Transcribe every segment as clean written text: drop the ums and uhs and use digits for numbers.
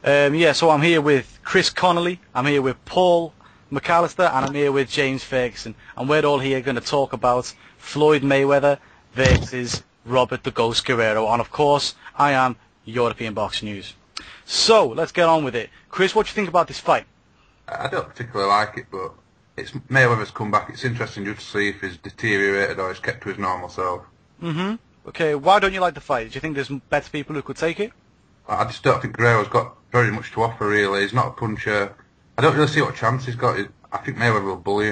Yeah, so I'm here with Chris Connolly, I'm here with Paul McAllister, and I'm here with James Ferguson. And we're all here going to talk about Floyd Mayweather versus Robert the Ghost Guerrero. And of course, I am European Boxing News. So, let's get on with it. Chris, what do you think about this fight? I don't particularly like it, but it's Mayweather's comeback. It's interesting just to see if he's deteriorated or he's kept to his normal self. Okay, why don't you like the fight? Do you think there's better people who could take it? I just don't think Guerrero's got very much to offer, really. He's not a puncher. I don't really see what chance he's got. I think Mayweather will bully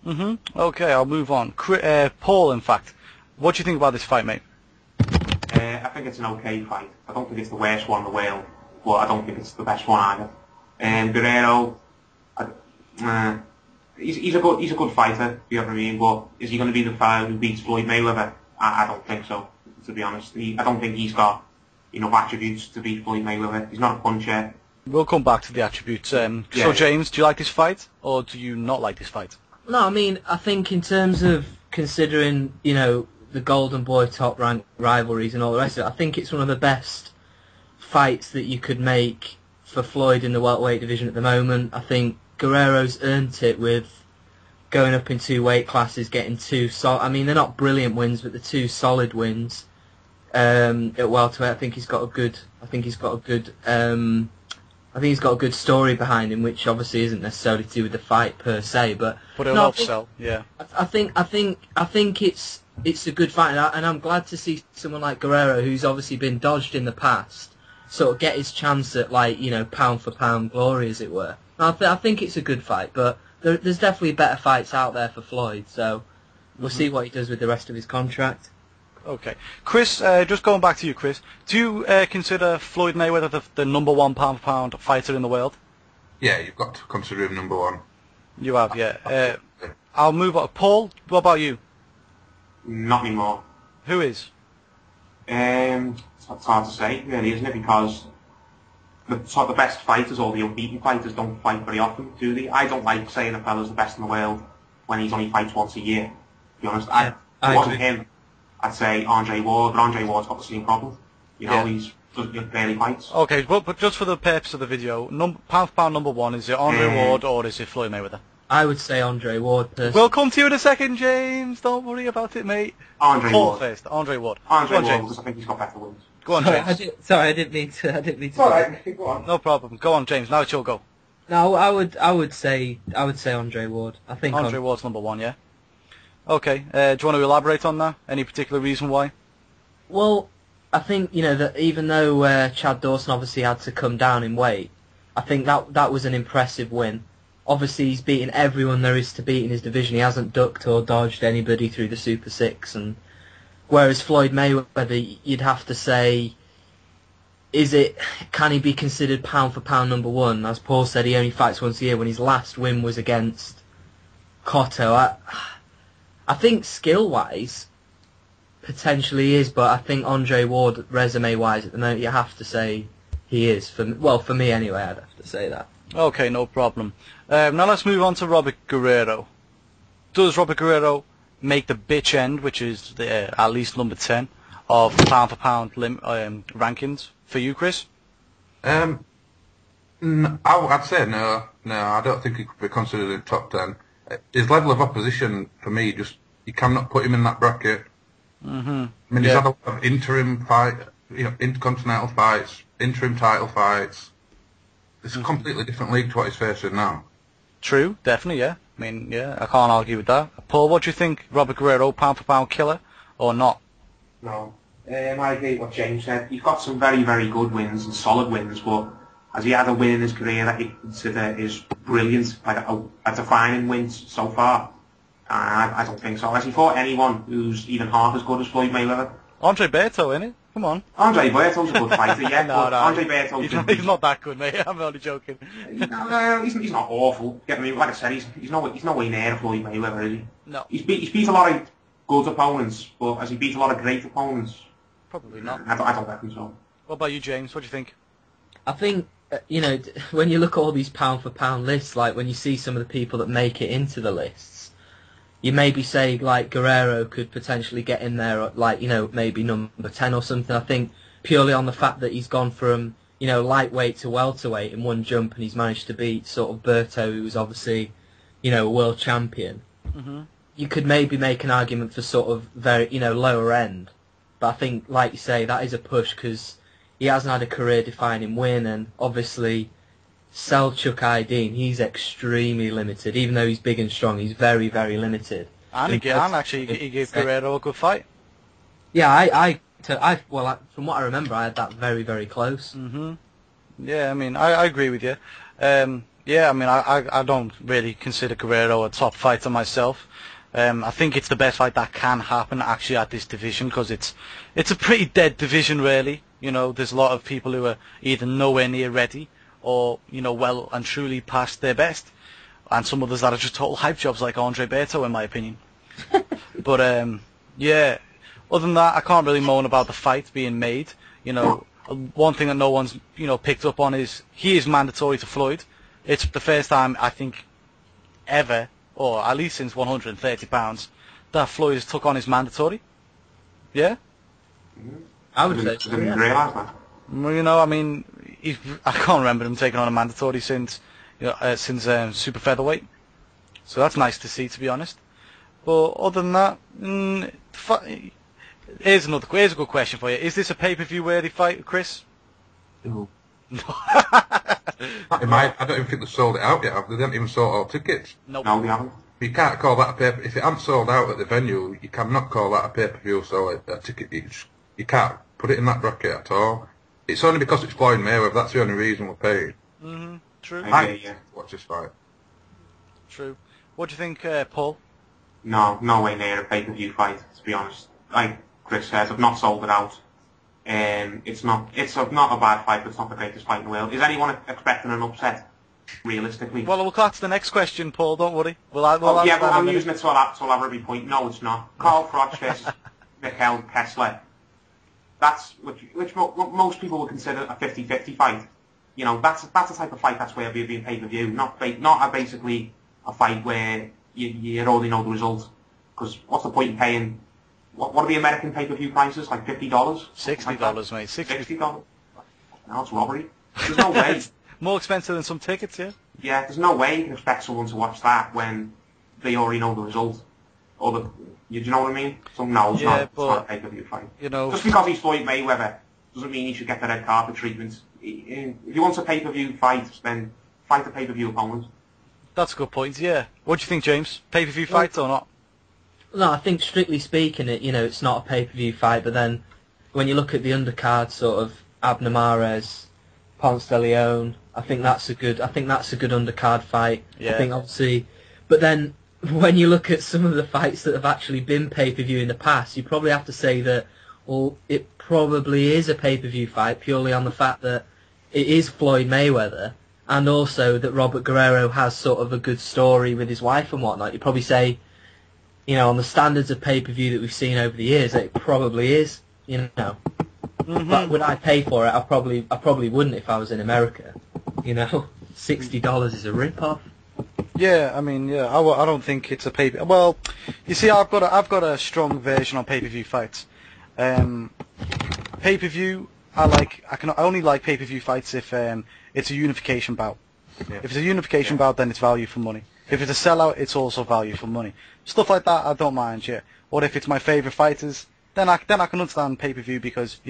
him. Okay, I'll move on. Paul, in fact, what do you think about this fight, mate? I think it's an okay fight. I don't think it's the worst one in the world, but I don't think it's the best one either. Guerrero, he's a good fighter, you know what I mean, but is he going to be the fighter who beats Floyd Mayweather? I don't think so, to be honest. I don't think he's got enough attributes to beat Floyd Mayweather. He's not a puncher. We'll come back to the attributes. So, James, do you like this fight, or do you not like this fight? No, I mean, I think in terms of considering, the Golden Boy top rank rivalries and all the rest of it, I think it's one of the best fights that you could make for Floyd in the welterweight division at the moment. I think Guerrero's earned it with going up in 2 weight classes, getting 2 solid. I mean, they're not brilliant wins, but they're 2 solid wins at welterweight. I think he's got a good story behind him, which obviously isn't necessarily to do with the fight per se, but it'll help sell. Yeah. I think it's a good fight, and I'm glad to see someone like Guerrero, who's obviously been dodged in the past, sort of get his chance at pound for pound glory, as it were. I think it's a good fight, but there's definitely better fights out there for Floyd, so we'll see what he does with the rest of his contract. Okay. Chris, just going back to you, Chris, do you consider Floyd Mayweather the number 1 pound-for-pound fighter in the world? Yeah, you've got to consider him number 1. You have, yeah. I'll move on. Paul, what about you? Not anymore. Who is? It's hard to say, really, isn't it? Because the best fighters, or the unbeaten fighters, don't fight very often, do they? I don't like saying a fella's the best in the world when he's only fights once a year, to be honest. If it wasn't him, I'd say Andre Ward, but Andre Ward's got the same problem. He's barely fights. Okay, but just for the purpose of the video, pound-for-pound number 1, is it Andre Ward or is it Floyd Mayweather? I would say Andre Ward, personally. We'll come to you in a second, James. Don't worry about it, mate. Andre Paul Ward. first. Andre Ward. Andre Go on, Ward, James. because I think he's got better wins. Go on, James. I didn't mean to. It's alright, go on. No problem. Go on, James. Now it's your go. No, I would say Andre Ward. I think Andre Ward's number 1, yeah? Okay. Do you want to elaborate on that? Any particular reason why? Well, I think, that even though Chad Dawson obviously had to come down in weight, I think that was an impressive win. Obviously, he's beaten everyone there is to beat in his division. He hasn't ducked or dodged anybody through the Super Six. And whereas Floyd Mayweather, you'd have to say, can he be considered pound for pound number 1? As Paul said, he only fights once a year. When his last win was against Cotto, I think skill-wise, potentially is, but I think Andre Ward, resume-wise, at the moment, you have to say he is. For me anyway, I'd have to say that. Okay, no problem. Now let's move on to Robert Guerrero. Does Robert Guerrero make the bitch end, which is at least number 10, of pound-for-pound rankings for you, Chris? I'd say no. No, I don't think he could be considered in top 10. His level of opposition, for me, you cannot put him in that bracket. I mean, he's had a lot of interim intercontinental fights, interim title fights. It's a completely different league to what he's facing now. True, definitely, yeah. I mean, yeah, I can't argue with that. Paul, what do you think? Robert Guerrero, pound-for-pound killer, or not? No. I agree with what James said. He's got some very, very good wins and solid wins, but has he had a win in his career that you consider is brilliant, like a defining win so far? I don't think so. Has he fought anyone who's even half as good as Floyd Mayweather? Andre Berto, innit? Come on. Andre Berto's a good fighter, yeah. No, Andre Berto's he's not that good, mate. I'm only joking. No, he's not awful. Get me? Like I said, he's no way near Floyd Mayweather, is he? No. He's beat a lot of good opponents, but has he beat a lot of great opponents? Probably not. I don't reckon so. What about you, James? What do you think? I think, when you look at all these pound-for-pound lists, like when you see some of the people that make it into the lists, you maybe say, like, Guerrero could potentially get in there, like, maybe number 10 or something. I think purely on the fact that he's gone from, lightweight to welterweight in one jump, and he's managed to beat sort of Berto, who was obviously, a world champion. Mm-hmm. You could maybe make an argument for sort of very, lower end. But I think, like you say, that is a push because he hasn't had a career-defining win, and obviously Selçuk Aydin, he's extremely limited. Even though he's big and strong, he's very, very limited. And he gave Guerrero a good fight. Yeah, from what I remember, I had that very, very close. Mm-hmm. Yeah, I mean, I agree with you. Yeah, I mean, I don't really consider Guerrero a top fighter myself. I think it's the best fight that can happen actually at this division because it's a pretty dead division really. There's a lot of people who are either nowhere near ready or, well and truly past their best. And some others that are just total hype jobs like Andre Berto in my opinion. But, yeah, other than that, I can't really moan about the fight being made. One thing that no one's, picked up on is he is mandatory to Floyd. It's the first time, I think, ever, or at least since 130 pounds, that Floyd has took on his mandatory. Yeah? I would say I didn't realise that. Well, I mean, I can't remember him taking on a mandatory since super featherweight. So that's nice to see, to be honest. But other than that, here's a good question for you. Is this a pay-per-view worthy fight, Chris? No. I don't even think they've sold it out yet. They haven't even sold all tickets. Nope. No, they haven't. You can't call that a pay. If it hasn't sold out at the venue, you cannot call that a pay-per-view. So a ticket, you can't put it in that bracket at all. It's only because it's Floyd Mayweather. That's the only reason we're paid. Mm-hmm. True. Yeah. Watch this fight. True. What do you think, Paul? No way near a pay-per-view fight, to be honest. Like Chris says, I've not sold it out. It's not a bad fight, but it's not the greatest fight in the world. Is anyone expecting an upset, realistically? Well, that's the next question, Paul. Don't worry. But I'm using it to elaborate my point. No, it's not. Carl Froch versus Mikhail Kessler. That's which most people would consider a 50-50 fight. That's the type of fight that's where it'll be a pay-per-view, not basically a fight where you already know the result. Because what's the point in paying? What are the American pay-per-view prices? Like $50? $60, mate. $60. No, it's robbery. There's no way. More expensive than some tickets, yeah? Yeah, there's no way you can expect someone to watch that when they already know the result. Do you know what I mean? So no, it's not a pay-per-view fight. Just because he's Floyd Mayweather doesn't mean he should get the red carpet treatment. If he wants a pay-per-view fight, then fight a pay-per-view opponent. That's a good point, yeah. What do you think, James? Pay-per-view fight or not? No, I think strictly speaking, it's not a pay-per-view fight. But then, when you look at the undercard, sort of Abner Mares, Ponce de Leon, I think that's a good undercard fight. Yeah. I think obviously, but then when you look at some of the fights that have actually been pay-per-view in the past, you probably have to say that, well, it probably is a pay-per-view fight purely on the fact that it is Floyd Mayweather, and also that Robert Guerrero has sort of a good story with his wife and whatnot. You'd probably say, on the standards of pay-per-view that we've seen over the years, it probably is, Mm-hmm. But would I pay for it? I probably wouldn't if I was in America. $60 is a rip-off. Yeah, I mean, yeah, I don't think it's a pay-per. Well, you see, I've got a strong version on pay-per-view fights. Pay-per-view, I only like pay-per-view fights if it's a unification bout. Yeah. If it's a unification bout, then it's value for money. If it's a sellout, it's also value for money. Stuff like that, I don't mind. Yeah. Or if it's my favourite fighters, then I can understand pay-per-view because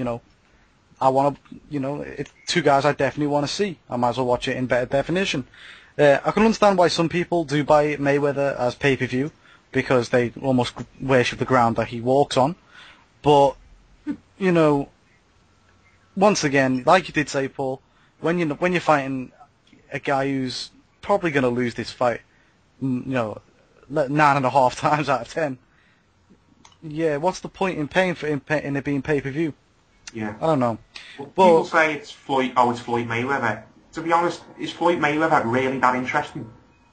I want to, it's two guys I definitely want to see. I might as well watch it in better definition. I can understand why some people do buy Mayweather as pay-per-view because they almost worship the ground that he walks on. But once again, like you did say, Paul, when you're fighting a guy who's probably going to lose this fight, 9.5 times out of 10. Yeah, what's the point in paying for in it being pay-per-view? Yeah. I don't know. Well, people say it's Floyd Mayweather. To be honest, is Floyd Mayweather really that interesting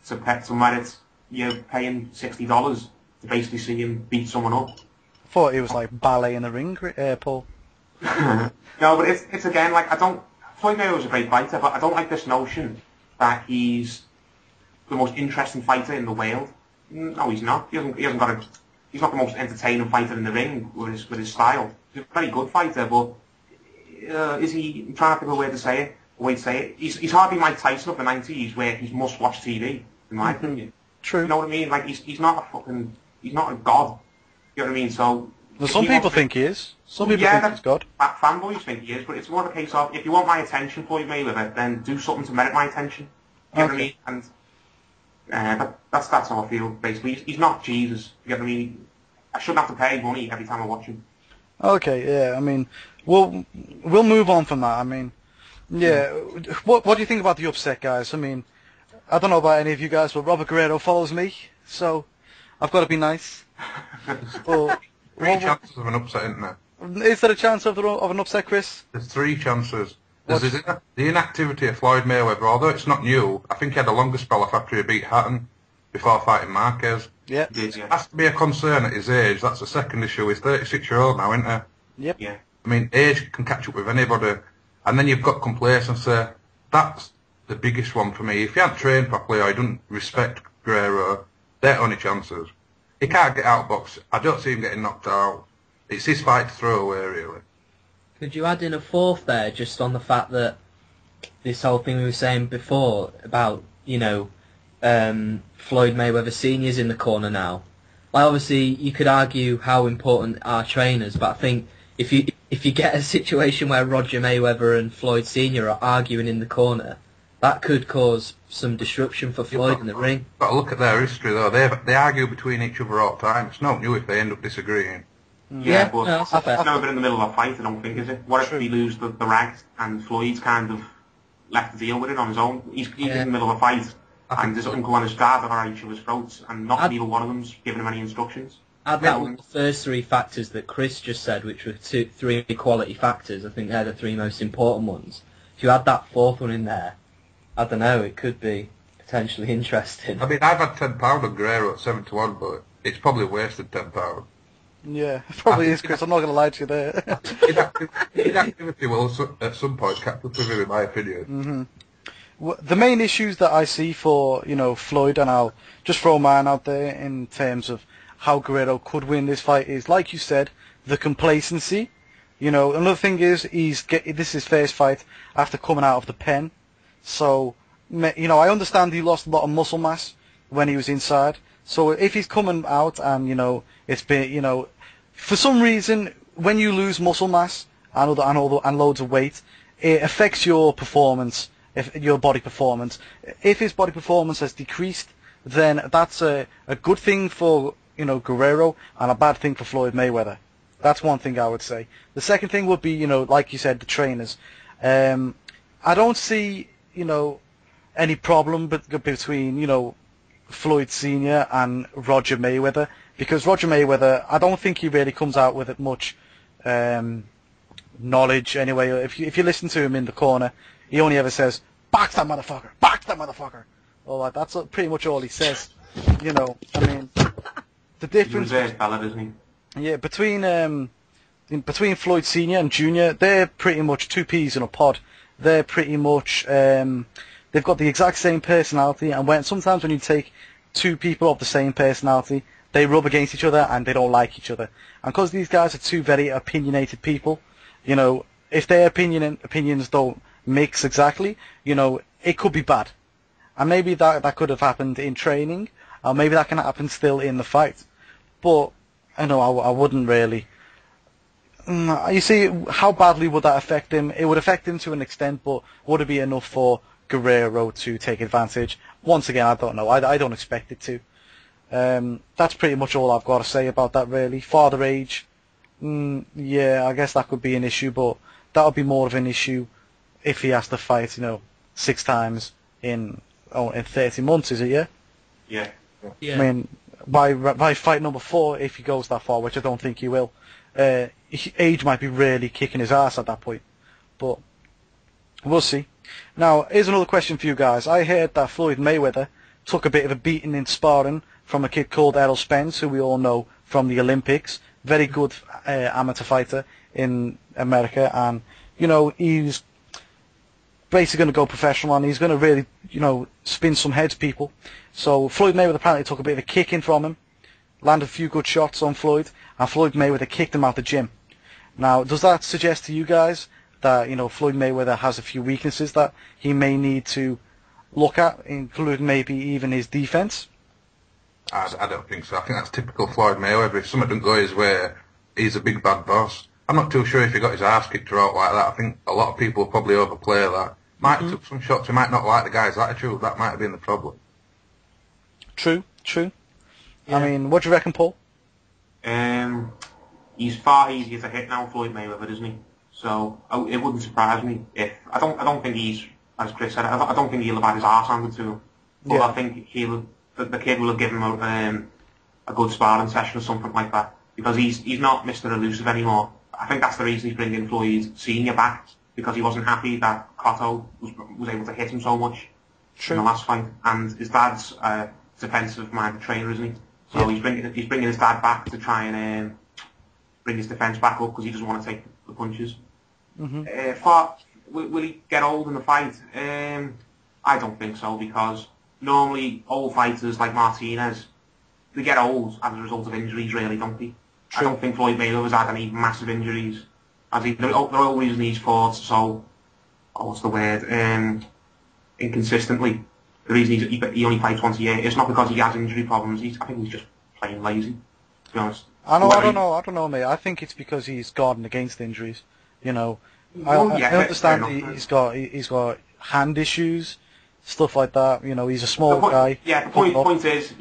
to merit paying $60 to basically see him beat someone up? I thought it was like ballet in the ring, Paul. No, but it's again, like, Floyd Mayweather's a great fighter, but I don't like this notion that he's the most interesting fighter in the world. No, he's not. He's not the most entertaining fighter in the ring with his style. He's a very good fighter, but is he? I'm trying to think of a way to say it. He's hardly Mike Tyson of the '90s, where he's must-watch TV, in my opinion. True. You know what I mean? Like he's not he's not a god. You know what I mean? So. Well, some people think he is. Some people think he's God. Fanboys think he is, but it's more of a case of, if you want my attention, Floyd Mayweather, then do something to merit my attention. You know what I mean? And that's how I feel, basically. He's not Jesus. You know what I mean? I shouldn't have to pay money every time I watch him. Okay, yeah. I mean, we'll move on from that. I mean, yeah. What do you think about the upset, guys? I mean, I don't know about any of you guys, but Robert Guerrero follows me, so I've got to be nice. But, Three chances of an upset, isn't there? Is there a chance of an upset, Chris? There's three chances. There's the inactivity of Floyd Mayweather, although it's not new. I think he had a longer spell off after he beat Hatton before fighting Marquez. Yeah. He did, yeah. Has to be a concern at his age. That's the second issue. He's 36-year-old now, isn't he? Yep. Yeah. I mean, age can catch up with anybody. And then you've got complacency. That's the biggest one for me. If he hadn't trained properly or he doesn't respect Guerrero, they're only chances. He can't get outboxed. I don't see him getting knocked out. It's his fight to throw away, really. Could you add in a fourth there, just on the fact that this whole thing we were saying before about, Floyd Mayweather Senior's in the corner now? Like, obviously, you could argue how important are trainers, but I think if you get a situation where Roger Mayweather and Floyd Senior are arguing in the corner, that could cause some disruption for Floyd in the ring. Got to look at their history, though. They argue between each other all the time. It's not new if they end up disagreeing. Yeah, but no, it's never been in the middle of a fight, I don't think, is it? What if we lose the rag and Floyd's kind of left to deal with it on his own? He's in the middle of a fight, and there's uncle and his dad that are each other's throats, and not neither one of them's giving him any instructions. Add that with the first three factors that Chris just said, which were three quality factors. I think they're the three most important ones. If you add that fourth one in there, I don't know, it could be potentially interesting. I mean, I've had £10 on Guerrero at 7-1, but it's probably wasted £10. Yeah, it probably is, Chris. I'm not going to lie to you there. Inactivity will at some point catch up with him, in my opinion. The main issues that I see for, Floyd, and I'll just throw mine out there in terms of how Guerrero could win this fight is, like you said, the complacency. Another thing is this is his first fight after coming out of the pen. So, I understand he lost a lot of muscle mass when he was inside. So if he's coming out and, it's been, for some reason, when you lose muscle mass and loads of weight, it affects your performance, your body performance. If his body performance has decreased, then that's a good thing for, Guerrero and a bad thing for Floyd Mayweather. That's one thing I would say. The second thing would be, like you said, the trainers. I don't see, any problem between, Floyd Senior and Roger Mayweather, because Roger Mayweather, I don't think he really comes out with it much knowledge anyway. If you listen to him in the corner, he only ever says, "Box that motherfucker! Box that motherfucker!" That's pretty much all he says. I mean, the difference. He's a fella, isn't he? Yeah, between Floyd Senior and Junior, they're pretty much two peas in a pod. They're pretty much they've got the exact same personality, and sometimes when you take two people of the same personality, they rub against each other and they don't like each other. And because these guys are two very opinionated people, if their opinions don't mix exactly, it could be bad. And maybe that could have happened in training, or maybe that can happen still in the fight. But I wouldn't really. You see, how badly would that affect him? It would affect him to an extent, but would it be enough for Guerrero to take advantage? Once again, I don't know. I don't expect it to. That's pretty much all I've got to say about that, really. Father age, yeah, I guess that could be an issue, but that would be more of an issue if he has to fight, 6 times in 30 months, is it, yeah? Yeah. Yeah. I mean, by fight number 4, if he goes that far, which I don't think he will, age might be really kicking his ass at that point. But we'll see. Now, here's another question for you guys. I heard that Floyd Mayweather took a bit of a beating in sparring from a kid called Errol Spence, who we all know from the Olympics. Very good amateur fighter in America, and he's basically going to go professional, and he's going to really spin some heads, people. So Floyd Mayweather apparently took a bit of a kicking from him, landed a few good shots on Floyd, and Floyd Mayweather kicked him out the gym. Now, does that suggest to you guys that Floyd Mayweather has a few weaknesses that he may need to look at, including maybe even his defense? I don't think so. I think that's typical Floyd Mayweather. If something doesn't go his way, he's a big bad boss. I'm not too sure if he got his ass kicked or out like that. I think a lot of people will probably overplay that. Might have took some shots. He might not like the guy's attitude. That might have been the problem. True. Yeah. I mean, what do you reckon, Paul? He's far easier to hit now, Floyd Mayweather, isn't he? So it wouldn't surprise me if I don't think he's, as Chris said, I don't think he'll have had his arse handed to him. But I think the kid will have given him a good sparring session or something like that, because he's not Mr. Elusive anymore. I think that's the reason he's bringing Floyd Senior back, because he wasn't happy that Cotto was able to hit him so much in the last fight. And his dad's a defensive-minded trainer, isn't he? So he's bringing his dad back to try and bring his defence back up, because he doesn't want to take the punches. Will he get old in the fight? I don't think so, because normally old fighters like Martinez, they get old as a result of injuries, really, don't they? I don't think Floyd Mayweather's had any massive injuries. They're all reason he's fought so, what's the word, inconsistently. The reason he only fights once a year, it's not because he has injury problems. I think he's just plain lazy, to be honest. I don't know, mate. I think it's because he's guarding against injuries. I understand he's got hand issues, stuff like that. He's a small guy. Yeah, the point is,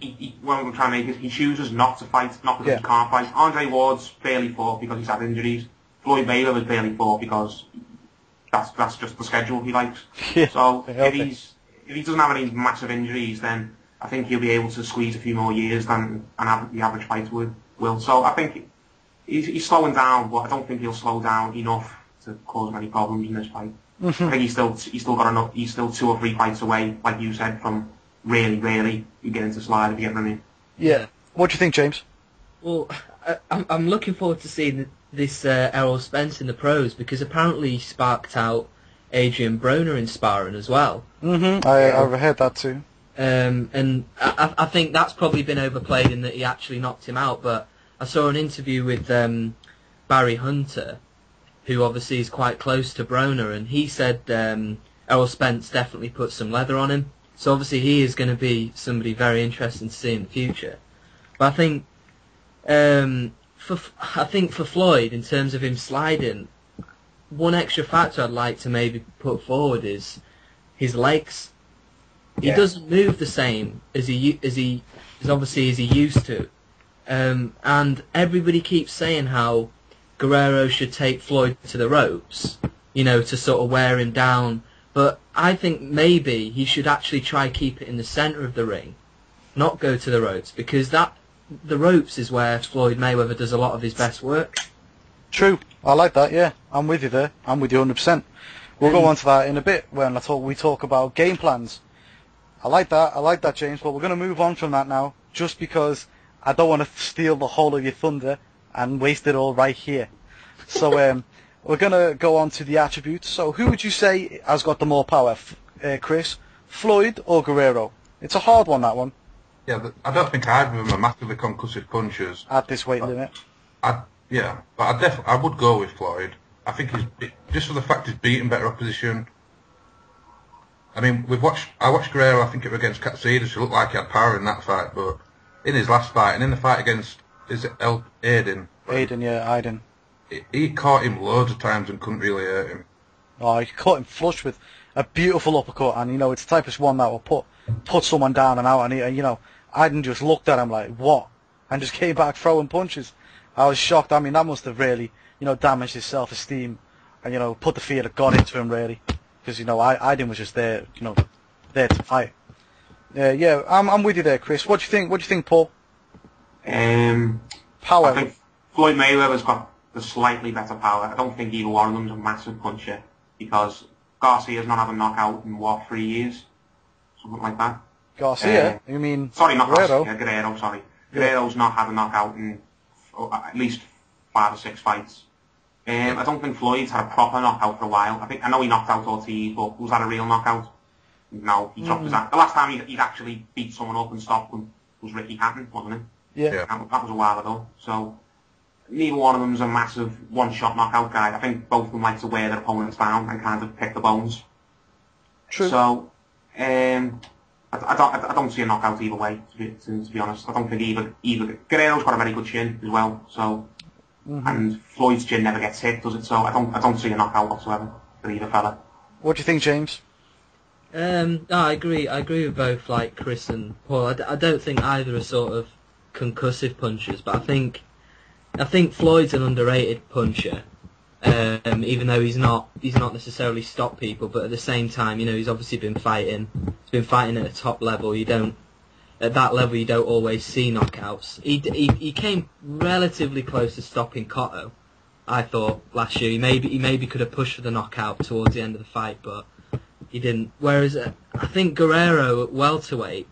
what I'm trying to make is he chooses not to fight, not because he can't fight. Andre Ward's barely fought because he's had injuries. Floyd Mayweather's barely fought because that's just the schedule he likes. So if he doesn't have any massive injuries, then I think he'll be able to squeeze a few more years than the average fighter will. So I think he's slowing down, but I don't think he'll slow down enough to cause many problems in this fight. I think he's still got enough. He's still 2 or 3 fights away, like you said, from really you get into slide if you get what I mean. Yeah. What do you think, James? Well, I'm looking forward to seeing this Errol Spence in the pros, because apparently he sparked out Adrian Broner in sparring as well. I've heard that too. And I think that's probably been overplayed in that he actually knocked him out. But I saw an interview with Barry Hunter, who obviously is quite close to Broner, and he said Errol Spence definitely put some leather on him. So obviously he is going to be somebody very interesting to see in the future. But I think for Floyd, in terms of him sliding, one extra factor I'd like to maybe put forward is his legs. He doesn't move the same as he used to, and everybody keeps saying how Guerrero should take Floyd to the ropes, to sort of wear him down. But I think maybe he should actually try keep it in the centre of the ring, not go to the ropes, because the ropes is where Floyd Mayweather does a lot of his best work. True. I like that, yeah. I'm with you there. I'm with you 100%. We'll go on to that in a bit when we talk about game plans. I like that, James, but we're going to move on from that now, just because I don't want to steal the whole of your thunder and waste it all right here. So we're going to go on to the attributes. So who would you say has got the more power, Chris? Floyd or Guerrero? It's a hard one, that one. Yeah, I don't think either of them are massively concussive punchers. At this weight limit. Yeah, but I would go with Floyd. I think just for the fact he's beating better opposition. I mean, I watched Guerrero, I think it was against Katsidas, who looked like he had power in that fight, but in his last fight, and in the fight against, Aiden? Aiden. He caught him loads of times and couldn't really hurt him. Oh, he caught him flush with a beautiful uppercut, and it's the type of one that will put someone down and out, and Aiden just looked at him like, what? And just came back throwing punches. I was shocked. I mean, that must have really, damaged his self-esteem and, put the fear of God into him, really. Because, Aiden was just there, there to fight. Yeah, I'm with you there, Chris. What do you think? What do you think, Paul? Power. I think Floyd Mayweather's got the slightly better power. I don't think either one of them's a massive puncher, because Garcia's not had a knockout in, 3 years? Something like that. Garcia? You mean Sorry, not Guerrero? Garcia, Guerrero, sorry. Guerrero's not had a knockout in at least 5 or 6 fights. I don't think Floyd's had a proper knockout for a while. I know he knocked out Ortiz, but was that a real knockout? No, he dropped his ass. The last time he'd actually beat someone up and stopped them was Ricky Hatton, wasn't it? Yeah. That was a while ago. So neither one of them's a massive one-shot knockout guy. I think both of them like to wear their opponents down and kind of pick the bones. True. So, I don't see a knockout either way, to be honest. I don't think either Guerrero's got a very good chin as well, so and Floyd's chin never gets hit, does it? So I don't see a knockout whatsoever for either fella. What do you think, James? No, I agree with both, like Chris and Paul. I don't think either are sort of concussive punchers, but I think Floyd's an underrated puncher. Even though he's not necessarily stopped people, but at the same time, he's obviously been fighting. He's been fighting at a top level. At that level, you don't always see knockouts. He came relatively close to stopping Cotto, I thought, last year. He maybe could have pushed for the knockout towards the end of the fight, but he didn't. Whereas I think Guerrero at welterweight,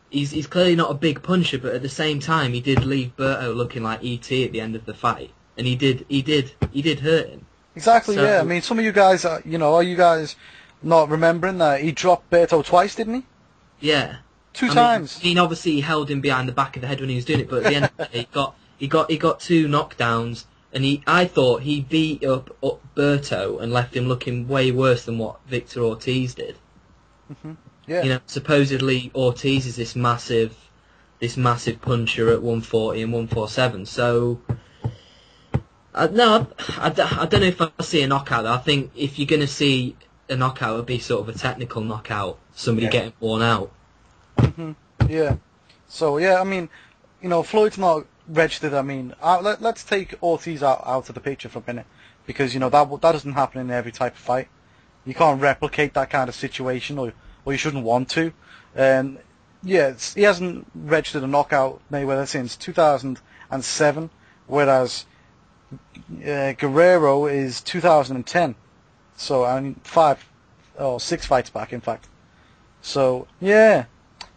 he's clearly not a big puncher, but at the same time, he did leave Berto looking like E.T. at the end of the fight. And he did hurt him. Exactly, So, yeah. I mean, some of you guys, are you guys not remembering that he dropped Berto twice, didn't he? Yeah. Two times. I mean, obviously he held him behind the back of the head when he was doing it, but at the end of the day, he got two knockdowns, and I thought he beat up Berto and left him looking way worse than what Victor Ortiz did. Yeah. Supposedly Ortiz is this massive puncher at 140 and 147, so. No, I don't know if I see a knockout. I think if you're going to see a knockout, it would be sort of a technical knockout, somebody getting worn out. Yeah. So, yeah, I mean, Floyd's not registered. I mean, let's take Ortiz out of the picture for a minute, because, that doesn't happen in every type of fight. You can't replicate that kind of situation, or you shouldn't want to. Yeah, he hasn't registered a knockout, Mayweather, since 2007, whereas Guerrero is 2010, so I mean 6 fights back, in fact. So yeah,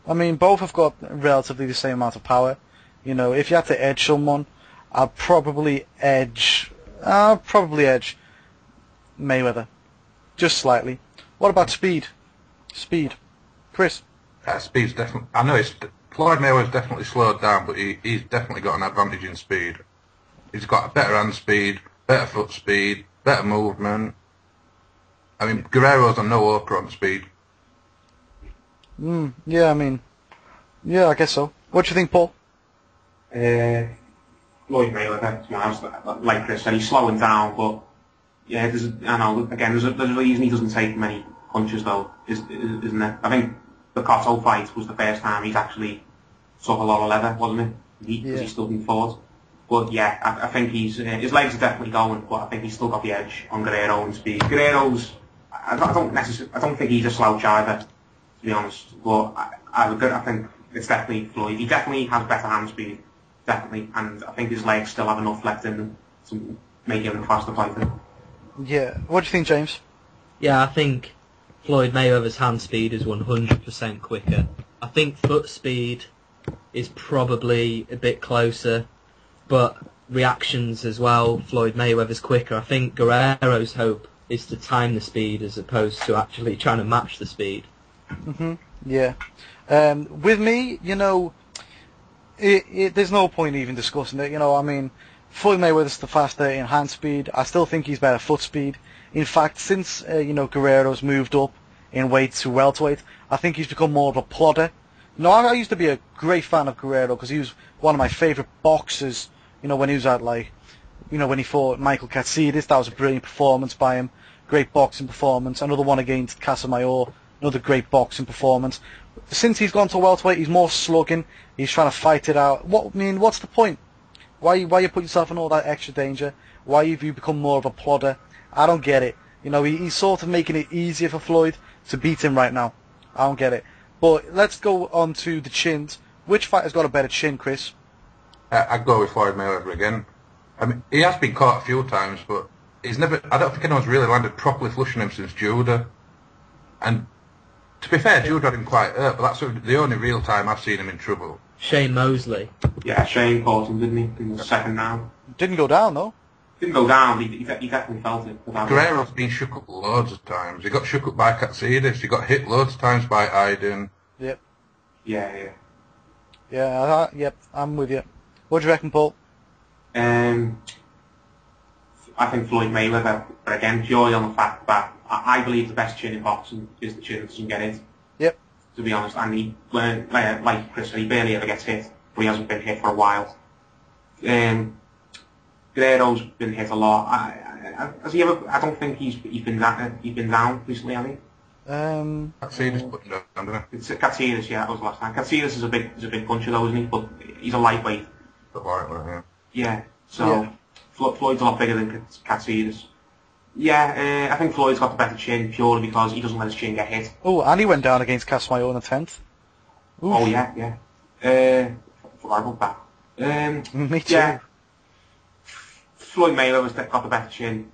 I mean both have got relatively the same amount of power. If you had to edge someone, I'd probably edge Mayweather, just slightly. What about speed? Chris? Speed's definitely. I know Floyd Mayweather's definitely slowed down, but he's definitely got an advantage in speed. He's got a better hand speed, better foot speed, better movement. I mean, Guerrero's on no order on speed. Yeah, I mean, yeah, I guess so. What do you think, Paul? Floyd Mayweather, to be honest, like Chris said, he's slowing down, but yeah, there's a reason he doesn't take many punches though, isn't there? I think the Cotto fight was the first time he's actually took a lot of leather, wasn't it? Because he stood and fought. But yeah, I think his legs are definitely going, but I think he's still got the edge on Guerrero and speed. Guerrero's, I don't think he's a slouch either, to be honest. But I think it's definitely Floyd. He definitely has better hand speed, definitely, and I think his legs still have enough left in them to make him a faster fighter. Yeah. What do you think, James? Yeah, I think Floyd Mayweather's hand speed is 100% quicker. I think foot speed is probably a bit closer. But reactions as well, Floyd Mayweather's quicker. I think Guerrero's hope is to time the speed as opposed to actually trying to match the speed. Yeah. With me, there's no point even discussing it. I mean, Floyd Mayweather's the faster in hand speed. I still think he's better foot speed. In fact, since Guerrero's moved up in weight to welterweight, I think he's become more of a plodder. I used to be a great fan of Guerrero because he was one of my favourite boxers. When he was at when he fought Michael Katsidis, that was a brilliant performance by him. Great boxing performance. Another one against Casamayor, another great boxing performance. Since he's gone to welterweight, he's more slugging. He's trying to fight it out. What's the point? Why you put yourself in all that extra danger? Why have you become more of a plodder? I don't get it. He's sort of making it easier for Floyd to beat him right now. I don't get it. But let's go on to the chins. Which fighter's got a better chin, Chris? I'd go with Floyd Mayweather again. I mean, he has been caught a few times, but he's never. I don't think anyone's really landed properly flushing him since Judah. And to be fair, Judah had him quite hurt, but that's the only real time I've seen him in trouble. Shane Mosley. Yeah, Shane caught him, didn't he, in the second round? Didn't go down though. Didn't go down. He definitely felt it. Guerrero's been shook up loads of times. He got shook up by Katsidis. He got hit loads of times by Aydin. Yep. Yeah. Yeah, yep, I'm with you. What do you reckon, Paul? I think Floyd Mayweather, but again, purely on the fact that I believe the best chin in boxing is the chin that doesn't get hit. Yep. To be honest, and like Chris said, he barely ever gets hit, but he hasn't been hit for a while. Guerrero's been hit a lot. Has he ever? I don't think he's been down recently, has he? Katsiras put him down, didn't It's Katsiras, yeah, that was the last time. Katsiras is a big puncher though, isn't he? But he's a lightweight. he? But yeah. Yeah. So Floyd's a lot bigger than Katsiras. Yeah, I think Floyd's got the better chin purely because he doesn't let his chin get hit. Oh, and he went down against Casamayo in the 10th. Oof. Oh yeah. Forgot about that. Me too. Yeah. Floyd Mayweather's got the better chin.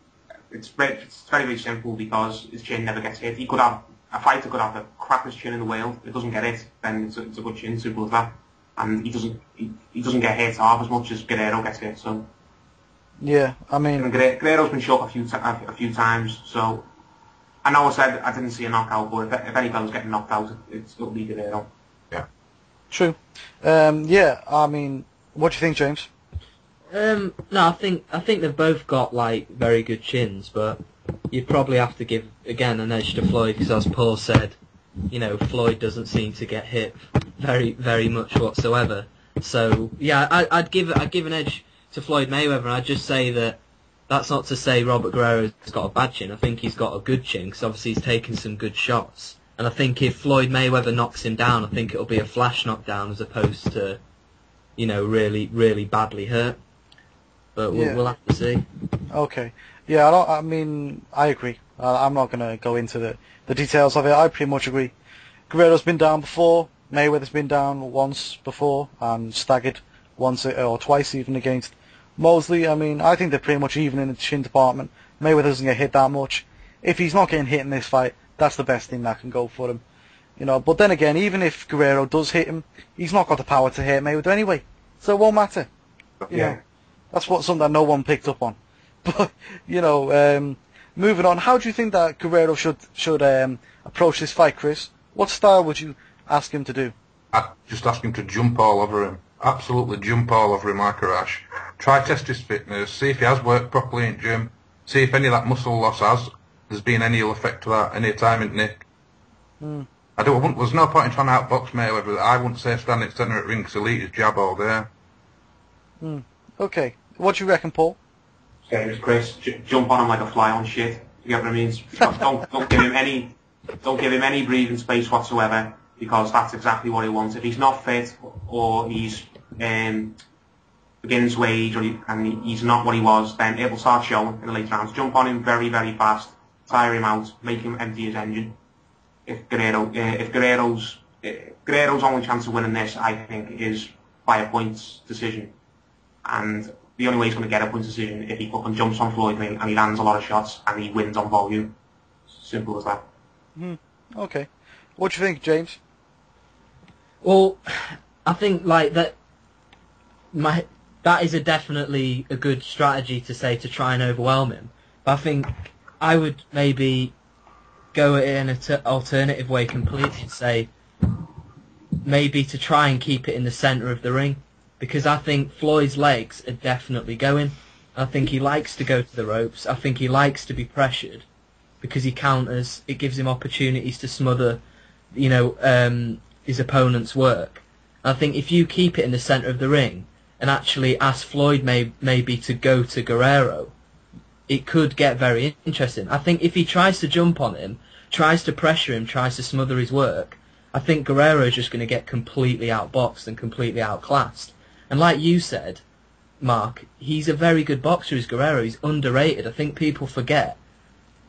It's very, very simple because his chin never gets hit. A fighter could have the crappiest chin in the world. It doesn't get hit, then it's a good chin, simple as that. And he doesn't get hit half as much as Guerrero gets hit. So Yeah, I mean, Guerrero's been shot a few times. So I know I said I didn't see a knockout, but if any fella's getting knocked out, it'll be Guerrero. Yeah. true. Yeah, I mean, what do you think, James? No, I think they've both got like very good chins, but you'd probably have to give again an edge to Floyd because, as Paul said, Floyd doesn't seem to get hit very much whatsoever. So yeah, I'd give an edge to Floyd Mayweather, and I'd just say that that's not to say Robert Guerrero's got a bad chin. I think he's got a good chin because obviously he's taken some good shots, and I think if Floyd Mayweather knocks him down, I think it'll be a flash knockdown as opposed to really badly hurt. But we'll have to see. Okay. Yeah, I agree. I'm not going to go into the details of it. I pretty much agree. Guerrero's been down before. Mayweather's been down once before and staggered once or twice even against Mosley. I mean, I think they're pretty much even in the chin department. Mayweather doesn't get hit that much. If he's not getting hit in this fight, that's the best thing that can go for him. But then again, even if Guerrero does hit him, he's not got the power to hit Mayweather anyway. So it won't matter. Yeah. That's something that no one picked up on. But, moving on, how do you think that Guerrero should approach this fight, Chris? What style would you ask him to do? I'd just ask him to jump all over him. Absolutely jump all over him like a rash. Try test his fitness, see if he has worked properly in gym, see if any of that muscle loss there's been any ill effect to that, any time in Nick. There's no point in trying to outbox Mayweather. I wouldn't say stand in centre at ring because he'll eat his jab all day. Okay. What do you reckon, Paul? Same as Chris. Jump on him like a fly on shit. You get what I mean? Don't give him any breathing space whatsoever because that's exactly what he wants. If he's not fit or he's beginning to age and he's not what he was, then it will start showing in the later rounds. Jump on him very, very fast, tire him out, make him empty his engine. If Guerrero's only chance of winning this, I think, is by a points decision. And the only way he's going to get a points decision if he fucking jumps on Floyd and he lands a lot of shots and he wins on volume. Simple as that. Okay. What do you think, James? Well, I think like that. That is definitely a good strategy to say to try and overwhelm him. But I think I would maybe go in an alternative way completely and say maybe to try and keep it in the centre of the ring. Because I think Floyd's legs are definitely going. I think he likes to go to the ropes. I think he likes to be pressured because he counters. It gives him opportunities to smother, his opponent's work. I think if you keep it in the centre of the ring and actually ask Floyd maybe to go to Guerrero, it could get very interesting. I think if he tries to jump on him, tries to pressure him, tries to smother his work, I think Guerrero is just going to get completely outboxed and completely outclassed. And like you said, Mark, he's a very good boxer, is Guerrero. He's underrated. I think people forget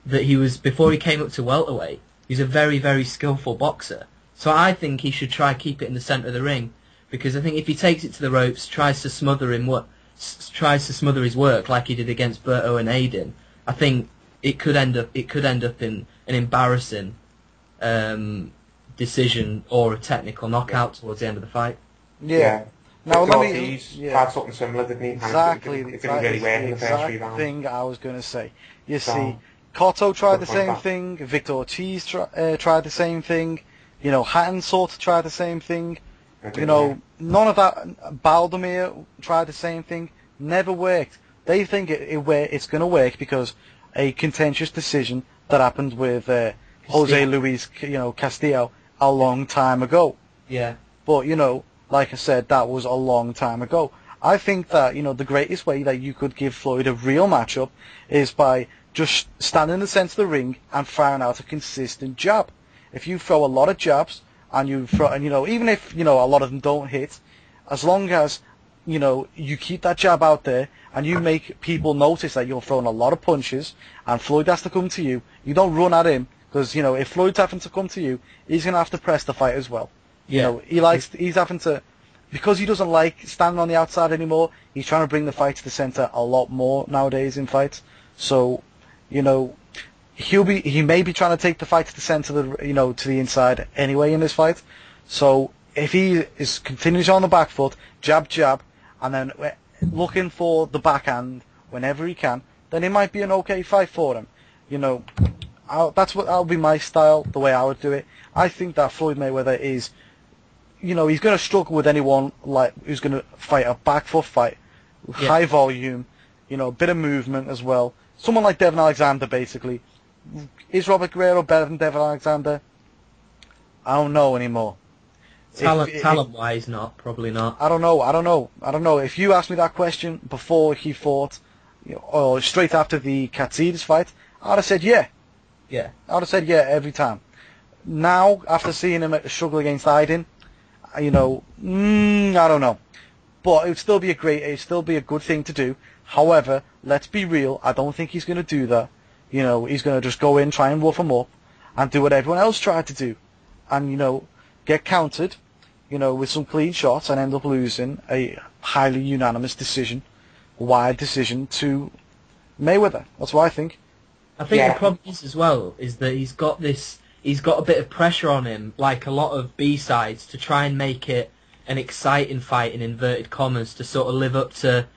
that before he came up to welterweight, he's a very, very skillful boxer. So I think he should try keep it in the centre of the ring, because I think if he takes it to the ropes, tries to smother his work like he did against Berto and Aiden, I think it could end up in an embarrassing decision or a technical knockout towards the end of the fight. Yeah. Now He's had something similar, didn't he? Exactly. It didn't really work in the first 3 rounds. Thing I was going to say. You see, Cotto tried the same thing. Victor Ortiz tried the same thing. Hatton sort of tried the same thing. None of that. Baldemir tried the same thing. Never worked. They think it's going to work because a contentious decision that happened with Jose Luis, Castillo a long time ago. Yeah. But, like I said, that was a long time ago. I think that, the greatest way that you could give Floyd a real matchup is by just standing in the centre of the ring and firing out a consistent jab. If you throw a lot of jabs, and even if, a lot of them don't hit, as long as, you keep that jab out there, and you make people notice that you're throwing a lot of punches, and Floyd has to come to you, you don't run at him, because, if Floyd's having to come to you, he's going to have to press the fight as well. Yeah. He's having to, because he doesn't like standing on the outside anymore, he's trying to bring the fight to the centre a lot more nowadays in fights. So, he may be trying to take the fight to the centre, to the inside anyway in this fight. So, if he continues on the back foot, jab, and then looking for the backhand whenever he can, then it might be an okay fight for him. That'll be my style, the way I would do it. I think that Floyd Mayweather is, he's going to struggle with anyone who's going to fight a back foot fight, high volume, a bit of movement as well. Someone like Devin Alexander, basically. Is Robert Guerrero better than Devin Alexander? I don't know anymore. Talent-wise, probably not. I don't know. If you asked me that question before he fought, or straight after the Katsides fight, I'd have said yeah. Yeah. I'd have said yeah every time. Now, after seeing him struggle against Aiden, I don't know. But it would still be a good thing to do. However, let's be real, I don't think he's going to do that. He's going to just go in, try and rough him up, and do what everyone else tried to do. And, get countered, with some clean shots and end up losing a highly unanimous decision, wide decision to Mayweather. That's what I think. I think the problem is as well is that he's got a bit of pressure on him, like a lot of B-sides, to try and make it an exciting fight in inverted commas, to sort of live up to,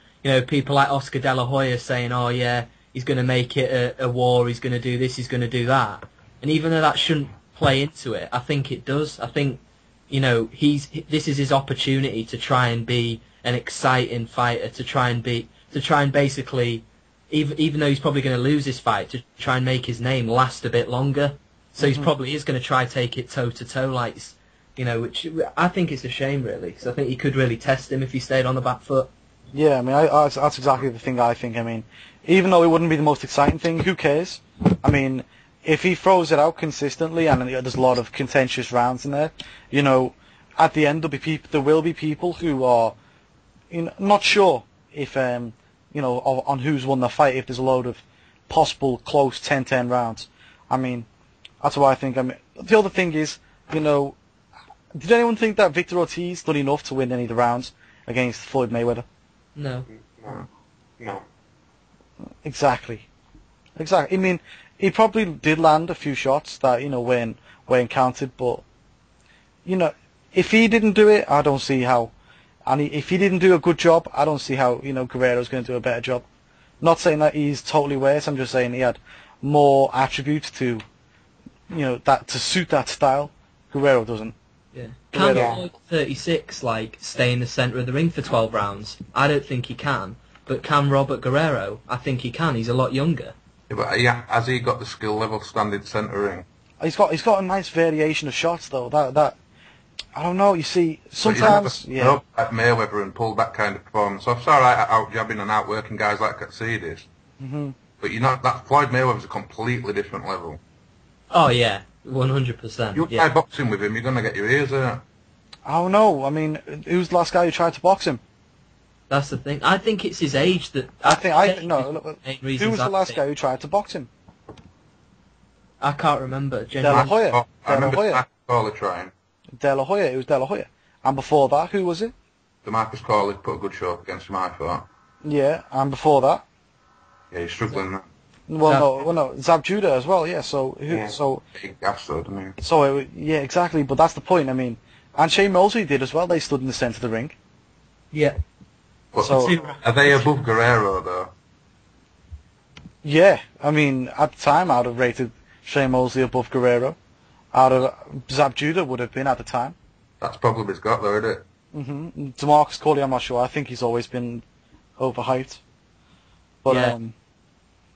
people like Oscar De La Hoya saying, oh yeah, he's going to make it a war, he's going to do this, he's going to do that. And even though that shouldn't play into it, I think it does. I think, this is his opportunity to try and be an exciting fighter, to try and basically, even though he's probably going to lose this fight, to try and make his name last a bit longer. So he's probably is going to try take it toe to toe, which I think it's a shame really, because I think he could really test him if he stayed on the back foot. Yeah, I mean, that's exactly the thing I think. I mean, even though it wouldn't be the most exciting thing, who cares? I mean, if he throws it out consistently and there's a lot of contentious rounds in there, at the end there will be people who are, not sure if on who's won the fight if there's a load of possible close 10-10 rounds. I mean, that's what I think. I mean, the other thing is, did anyone think that Victor Ortiz done enough to win any of the rounds against Floyd Mayweather? No. No. Exactly. I mean, he probably did land a few shots that, weren't counted, but, if he didn't do it, I don't see how. And if he didn't do a good job, I don't see how, Guerrero's going to do a better job. Not saying that he's totally worse, I'm just saying he had more attributes to, that to suit that style. Guerrero doesn't. Yeah. Can Floyd 36, stay in the centre of the ring for 12 rounds? I don't think he can. But can Robert Guerrero? I think he can. He's a lot younger. Yeah, but has he got the skill level to stand in centre ring? He's got a nice variation of shots though. That I don't know. You see, sometimes at Mayweather and pulled that kind of performance. So it's all right out jabbing and outworking guys like Katsides. But that Floyd Mayweather's a completely different level. Oh yeah, 100%. You try boxing with him, you're gonna get your ears hurt. I don't know. I mean, who's the last guy who tried to box him? That's the thing. I think it's his age that. Who was the last guy who tried to box him? I can't remember. De La Hoya. I remember Corley trying. De La Hoya. It was De La Hoya. And before that, who was it? DeMarcus Corley put a good show against him, I thought. Yeah, and before that? Yeah, he's struggling. No, Zab Judah as well. Yeah, so Big bastard, I mean. So yeah, exactly. But that's the point. I mean, and Shane Mosley did as well. They stood in the centre of the ring. Yeah. But are they above Guerrero though? Yeah, I mean, at the time, I'd have rated Shane Mosley above Guerrero. Zab Judah would have been at the time. That's probably what he's got though, isn't it? DeMarcus Corley, I'm not sure. I think he's always been overhyped. But Yeah.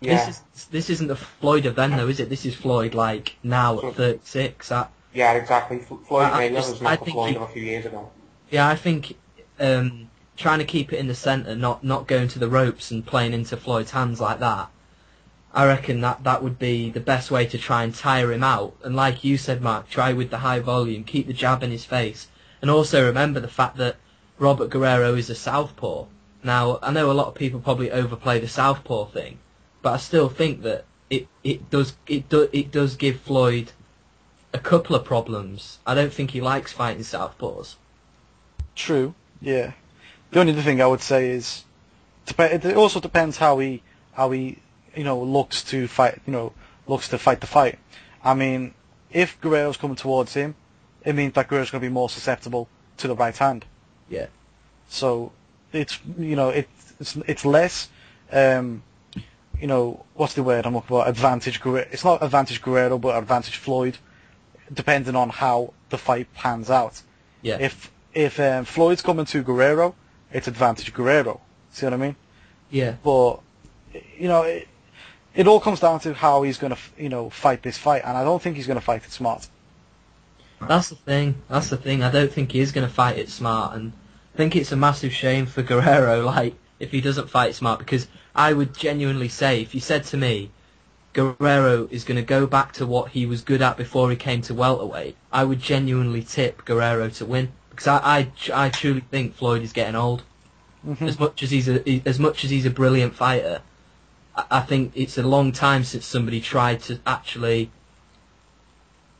Yeah. This isn't the Floyd of then, though, is it? This is Floyd like now at 36. Yeah, exactly. Floyd I Mayweather was not the Floyd of a few years ago. Yeah, I think trying to keep it in the centre, not going to the ropes and playing into Floyd's hands like that. I reckon that would be the best way to try and tire him out. And like you said, Mark, try with the high volume, keep the jab in his face, and also remember the fact that Robert Guerrero is a southpaw. Now, I know a lot of people probably overplay the southpaw thing, but I still think that it does give Floyd a couple of problems. I don't think he likes fighting southpaws. true, yeah. The only other thing I would say is, it also depends how he looks to fight the fight. I mean, if Guerrero's coming towards him, it means that Guerrero's going to be more susceptible to the right hand. Yeah. So it's less what's the word I'm looking for? Advantage Guerrero. It's not advantage Guerrero, but advantage Floyd, depending on how the fight pans out. Yeah. If Floyd's coming to Guerrero, it's advantage Guerrero. See what I mean? Yeah. But it all comes down to how he's going to fight this fight, and I don't think he's going to fight it smart. That's the thing. I don't think he is going to fight it smart, and I think it's a massive shame for Guerrero, like, if he doesn't fight smart, because I would genuinely say, if you said to me, Guerrero is going to go back to what he was good at before he came to welterweight, I would genuinely tip Guerrero to win, because I truly think Floyd is getting old. Mm-hmm. As much as he's a brilliant fighter, I think it's a long time since somebody tried to actually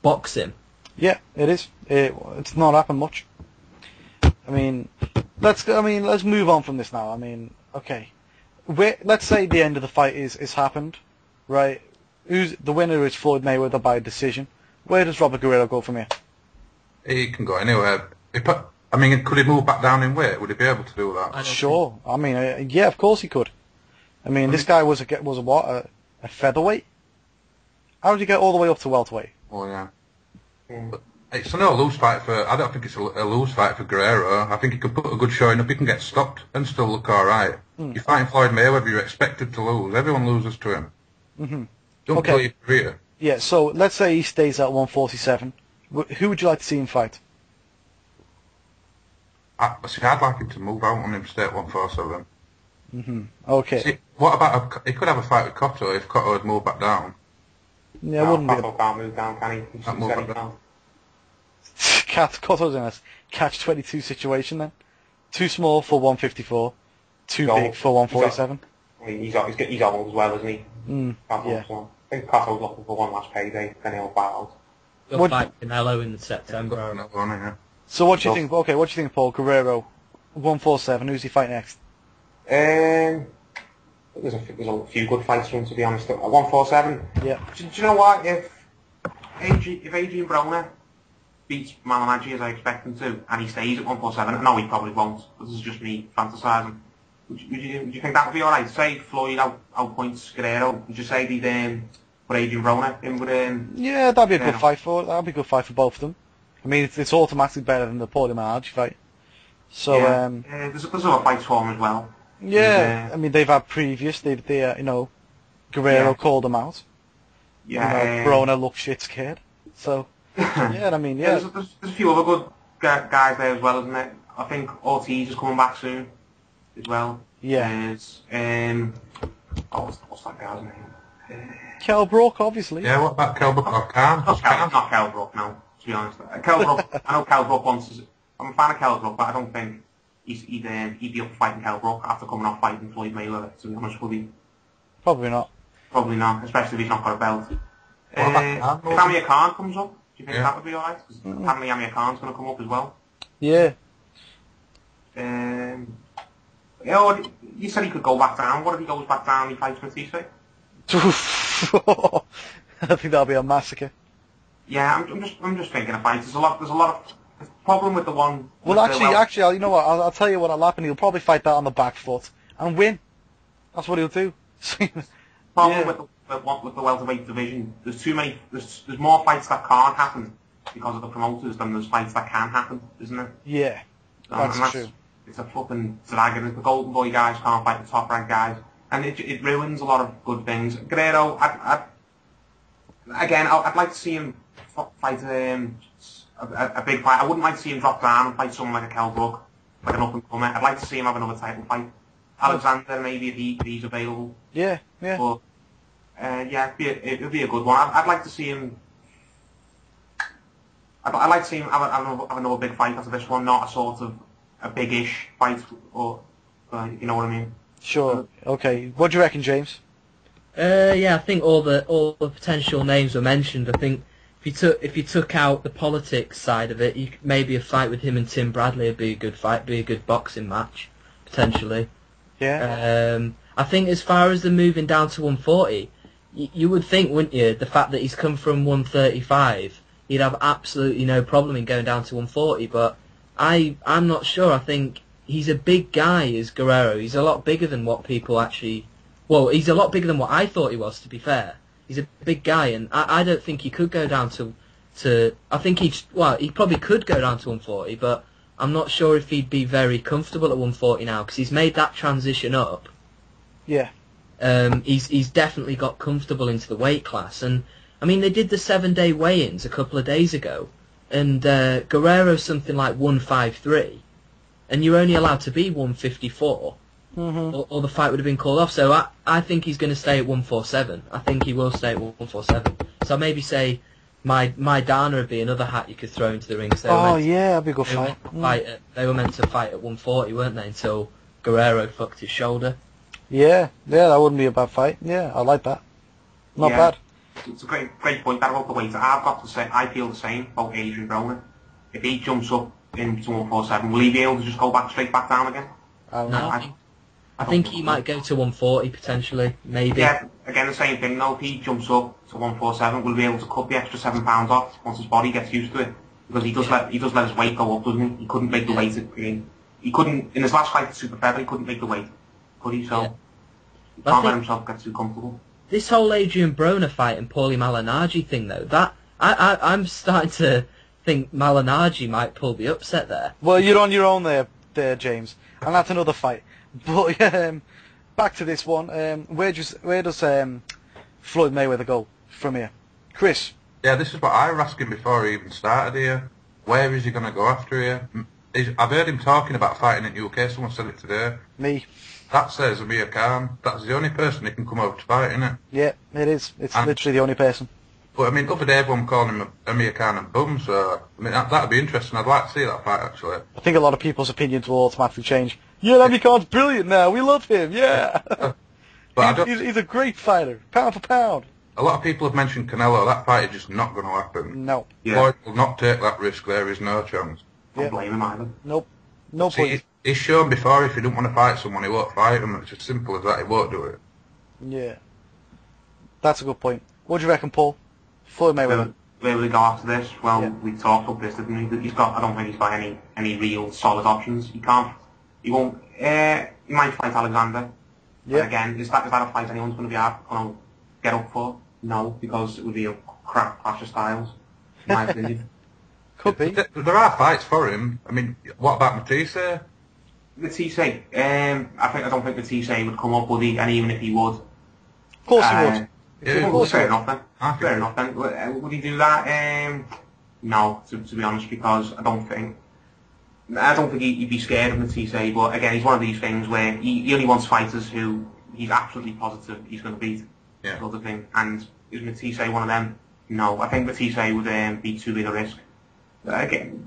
box him. Yeah, it is. It's not happened much. I mean, let's move on from this now. I mean, okay, let's say the end of the fight is happened, right? The winner is Floyd Mayweather by decision. Where does Robert Guerrero go from here? He can go anywhere. Could he move back down in weight? Would he be able to do that? Sure. I mean, yeah, of course he could. I mean, this guy was a featherweight. How did he get all the way up to welterweight? Oh yeah. But it's a no lose fight I don't think it's a lose fight for Guerrero. I think he could put a good showing up. He can get stopped and still look alright. You're fighting Floyd Mayweather, you're expected to lose. Everyone loses to him. Mm-hmm. Don't kill your career. Yeah, so let's say he stays at 147. Who would you like to see him fight? I'd like him to move out on him, stay at 147. Mm-hmm. Okay. See, what about he could have a fight with Cotto if Cotto had moved back down. Yeah, it wouldn't be. Cotto can't move down, can he? Can't move back down. Cotto's in a catch-22 situation then. Too small for 154, too big for 147. He's old as well, isn't he? Yeah. So I think Cotto's looking for one last payday, then he'll bow out. He'll fight Canelo in September. So what do you think? Okay, what do you think, Paul? Guerrero, 147. Who's he fight next? There's a few good fights for him, to be honest. At 147. Yeah. Do you know what? If Adrian Broner beats Malamaji as I expect him to, and he stays at 147, no, he probably won't. This is just me fantasising. Would you think that would be alright? Say Floyd outpoints Guerrero. Would you say they'd put Adrian Broner in with Yeah, that'd be a good fight for. That'd be a good fight for both of them. I mean, it's automatically better than the Paulie Marge fight. So there's other fights for him as well. Yeah, I mean they've had previous. Guerrero called them out. Yeah. Broner looked shit scared. So yeah, I mean There's a few other good guys there as well, isn't there? I think Ortiz is coming back soon as well. Yeah. What's that guy's name? Kell Brook, obviously. Yeah, what about Kell Brook or Khan? Not Kell Brook, no. To be honest, Kell Brook. I know Kell Brook wants. I'm a fan of Kell Brook, but I don't think he'd be up fighting Kell Brook after coming off fighting Floyd Mayweather. To be honest, would he? Probably not. Probably not, especially if he's not got a belt. If Amir Khan comes up, do you think that would be alright? Because apparently Amir Khan's going to come up as well. Yeah. You said he could go back down. What if he goes back down and he fights Matisse? I think that'll be a massacre. Yeah, I'm just thinking of fights. There's a lot of problem with the one. Well, actually, you know what? I'll tell you what'll happen. He'll probably fight that on the back foot and win. That's what he'll do. Problem with the welterweight division. There's too many. There's more fights that can't happen because of the promoters than there's fights that can happen, isn't there? Yeah, that's true. it's a fucking drag. The Golden Boy guys can't fight the top ranked guys, and it ruins a lot of good things. Guerrero, I'd like to see him fight a big fight. I wouldn't like to see him drop down and fight someone like a Kell Brook, like an up and comer. I'd like to see him have another title fight. Alexander, maybe if he's available. Yeah. But it would be a good one. I'd like to see him. I'd like to see him have another big fight after this one, not a sort of a big-ish fight, or you know what I mean. Sure. Okay. What do you reckon, James? I think all the potential names were mentioned. I think if you took out the politics side of it, maybe a fight with him and Tim Bradley would be a good fight, be a good boxing match, potentially. Yeah. I think as far as the moving down to 140, you would think, wouldn't you, the fact that he's come from 135, he'd have absolutely no problem in going down to 140. But I'm not sure. I think he's a big guy, is Guerrero. He's a lot bigger than what people actually. Well, he's a lot bigger than what I thought he was, to be fair. He's a big guy, and I don't think he could go down to I think he probably could go down to 140, but I'm not sure if he'd be very comfortable at 140 now, because he's made that transition up. Yeah. He's definitely got comfortable into the weight class, and I mean they did the 7-day weigh-ins a couple of days ago, and Guerrero's something like 153, and you're only allowed to be 154. Or the fight would have been called off. So I think he's going to stay at 147. I think he will stay at 147. So I'll maybe say my Dana would be another hat you could throw into the ring. That'd be a good fight. They were meant to fight at 140, weren't they? Until Guerrero fucked his shoulder. Yeah, that wouldn't be a bad fight. Yeah, I like that. Not bad. It's a great point that about the weight. I've got to say, I feel the same about Adrian Broner. If he jumps up into 147, will he be able to just go straight back down again? I don't know. I think he might go to 140 potentially, maybe. Yeah, again the same thing though. If he jumps up to 147, will he be able to cut the extra 7 pounds off once his body gets used to it? Because he does let his weight go up, doesn't he? He couldn't make the weight again. He couldn't in his last fight at Super Feather. He couldn't make the weight, could he? So he can't let himself get too comfortable. This whole Adrian Broner fight and Paulie Malignaggi thing, though, that I'm starting to think Malignaggi might pull the upset there. Well, you're on your own there, James, and that's another fight. But back to this one. Where does Floyd Mayweather go from here, Chris? Yeah, this is what I was asking before he even started here. Where is he going to go after here? I've heard him talking about fighting in UK. Someone said it today. Me. That says Amir Khan. That's the only person he can come over to fight, isn't it? Yeah, it is. It's literally the only person. But I mean, other day everyone calling him Amir Khan and bum, so I mean that'd be interesting. I'd like to see that fight actually. I think a lot of people's opinions will automatically change. Yeah, Amir Khan's brilliant now. We love him. Yeah, but he's a great fighter, pound for pound. A lot of people have mentioned Canelo. That fight is just not going to happen. No. Floyd will not take that risk. There is no chance. Don't blame him either. Nope. No point. He's shown before if he don't want to fight someone, he won't fight him. It's as simple as that. He won't do it. Yeah. That's a good point. What do you reckon, Paul? Floyd Mayweather. Where will he go after this? Well, we talked about this, didn't we? I don't think he's got any real solid options. He won't. He might fight Alexander. Yeah. But again, is that a fight anyone's going to get up for? No, because it would be a crap clash of styles, in my opinion. Could be. There are fights for him. I mean, what about Matisse? Matisse, I don't think Matisse would come up, would he? And even if he would, of course he would. Fair enough then. Would he do that? No, to be honest, because I don't think he'd be scared of Matisse. But again, he's one of these things where he only wants fighters who he's absolutely positive he's going to beat. Yeah. Sort of thing. And is Matisse one of them? No, I think Matisse would be too big a risk. Again,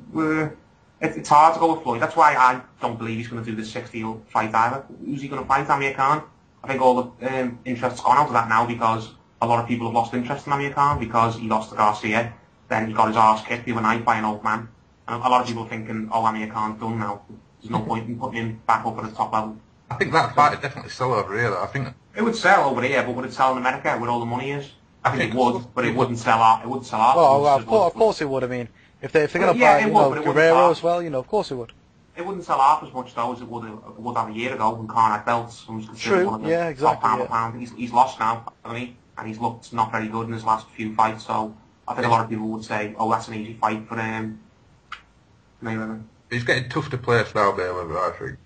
it's hard to go with Floyd. That's why I don't believe he's going to do the 60 fight either. Who's he going to fight? Amir Khan? I think all the interest's gone out of that now because a lot of people have lost interest in Amir Khan because he lost to Garcia. Then he got his arse kicked the other night by an old man. And a lot of people are thinking, oh, Amir Khan's done now. There's no point in putting him back up at the top level. I think that fight would definitely sell over here. I think it would sell over here, but would it sell in America where all the money is? I think it would, but it wouldn't sell out. It wouldn't sell out. Well, of course it would. I mean, if they're going to buy Guerrero as well, of course it would. It wouldn't sell off as much though as it would have a year ago when Khan had belts. True. Yeah, exactly. Pound for pound. He's lost now, I mean, and he's looked not very good in his last few fights. So I think a lot of people would say, "Oh, that's an easy fight for Mayweather." He's getting tough to place now, Mayweather, I think.